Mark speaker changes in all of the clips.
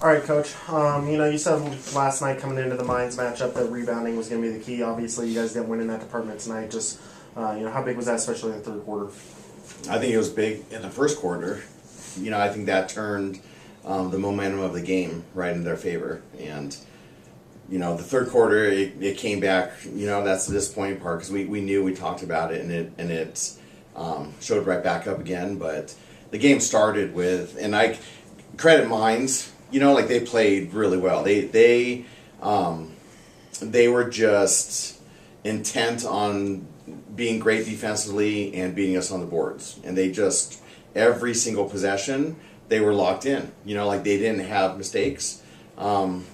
Speaker 1: All right, Coach. You said last night coming into the Mines matchup that rebounding was going to be the key. Obviously, you guys didn't win in that department tonight. Just, how big was that, especially in the third quarter?
Speaker 2: I think it was big in the first quarter. I think that turned the momentum of the game right in their favor. And, the third quarter, it came back. That's the disappointing part because we knew, we talked about it, and it showed right back up again. But the game started with, and I credit Mines. They played really well. They were just intent on being great defensively and beating us on the boards. And they just, every single possession, they were locked in. They didn't have mistakes. And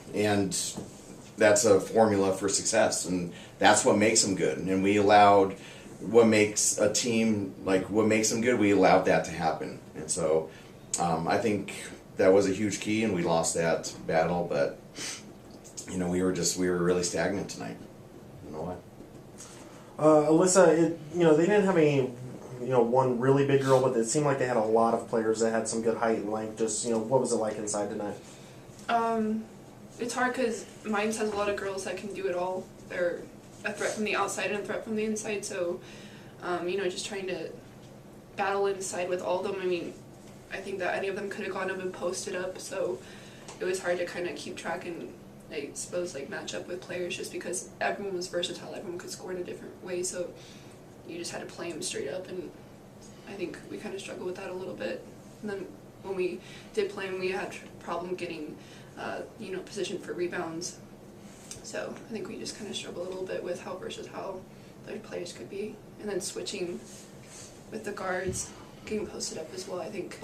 Speaker 2: that's a formula for success. And that's what makes them good. And we allowed what makes a team, what makes them good, we allowed that to happen. And so I think that was a huge key, and we lost that battle. But we were really stagnant tonight. I don't know why.
Speaker 1: Alyssa, they didn't have any, one really big girl, but it seemed like they had a lot of players that had some good height and length. Just, what was it like inside tonight?
Speaker 3: It's hard because Mines has a lot of girls that can do it all. They're a threat from the outside and a threat from the inside. So, just trying to battle inside with all of them. I think that any of them could have gone up and posted up, so it was hard to kind of keep track and, I suppose, match up with players just because everyone was versatile, everyone could score in a different way, so you just had to play them straight up, and I think we kind of struggled with that a little bit. And then when we did play them, we had problem getting, positioned for rebounds, so I think we just kind of struggled a little bit with how versatile the players could be, and then switching with the guards, getting posted up as well, I think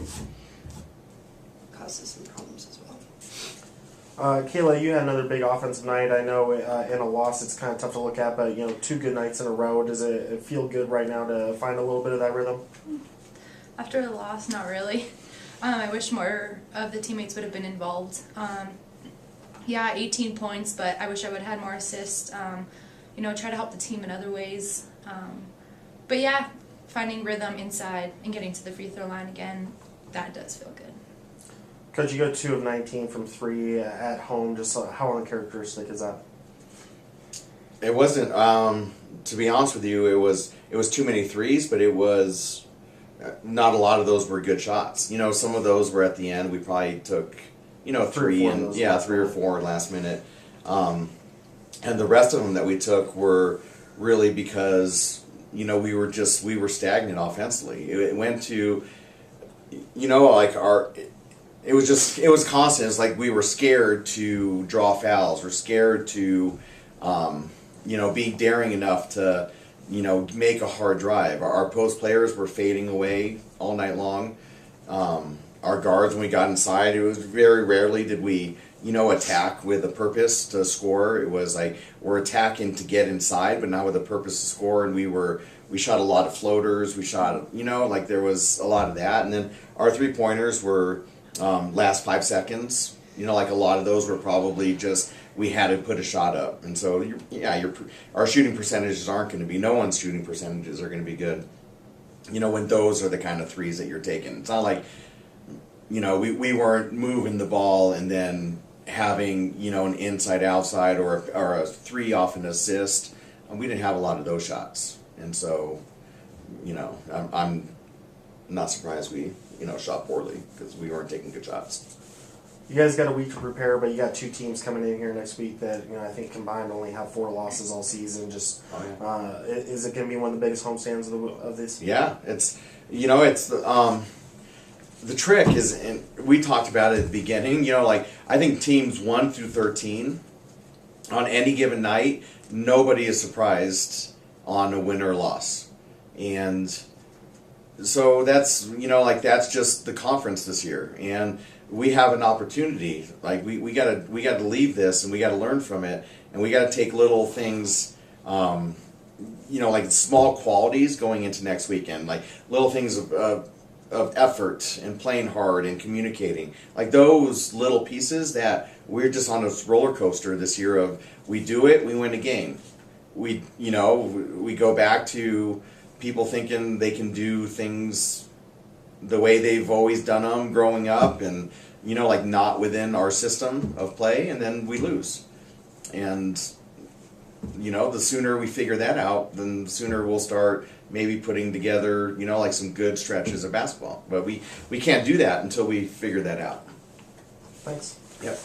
Speaker 3: caused us some problems as well.
Speaker 1: Kayla, you had another big offensive night. I know in a loss it's kind of tough to look at, but two good nights in a row. Does it feel good right now to find a little bit of that rhythm?
Speaker 4: After a loss, not really. I wish more of the teammates would have been involved. 18 points, but I wish I would have had more assists. Try to help the team in other ways. Finding rhythm inside and getting to the free throw line again, that does feel good.
Speaker 1: Coach, you go 2 of 19 from 3 at home. Just how uncharacteristic is that?
Speaker 2: It wasn't. To be honest with you, it was too many threes, but it was not a lot of those were good shots. Some of those were at the end. We probably took 3 and 3 or 4 last minute, and the rest of them that we took were really because we were stagnant offensively. It went to it was constant. It's like we were scared to draw fouls. We're scared to be daring enough to make a hard drive. Our post players were fading away all night long. Our guards, when we got inside, it was very rarely did we attack with a purpose to score. It was like we're attacking to get inside, but not with a purpose to score. And we shot a lot of floaters. We shot, there was a lot of that. And then our 3-pointers were last 5 seconds. A lot of those were probably just we had to put a shot up. And so, our shooting percentages aren't going to be, no one's shooting percentages are going to be good. When those are the kind of threes that you're taking. It's not like, we weren't moving the ball and then having, an inside-outside or a 3 off an assist. We didn't have a lot of those shots. And so, I'm not surprised we, shot poorly because we weren't taking good shots.
Speaker 1: You guys got a week to prepare, but you got 2 teams coming in here next week that, I think combined only have 4 losses all season. Just, is it going to be one of the biggest homestands of this?
Speaker 2: Yeah, it's, it's the trick is, and we talked about it at the beginning, I think teams 1 through 13 on any given night, nobody is surprised on a win or loss. And so that's, that's just the conference this year. And we have an opportunity. We gotta leave this and we gotta learn from it, and we gotta take little things, small qualities going into next weekend, little things of effort and playing hard and communicating, those little pieces that we're just on this roller coaster this year of we do it, we win a game. We go back to people thinking they can do things the way they've always done them growing up, and like not within our system of play, and then we lose. And the sooner we figure that out, then the sooner we'll start maybe putting together, like some good stretches of basketball. But we can't do that until we figure that out.
Speaker 1: Thanks.
Speaker 2: Yep.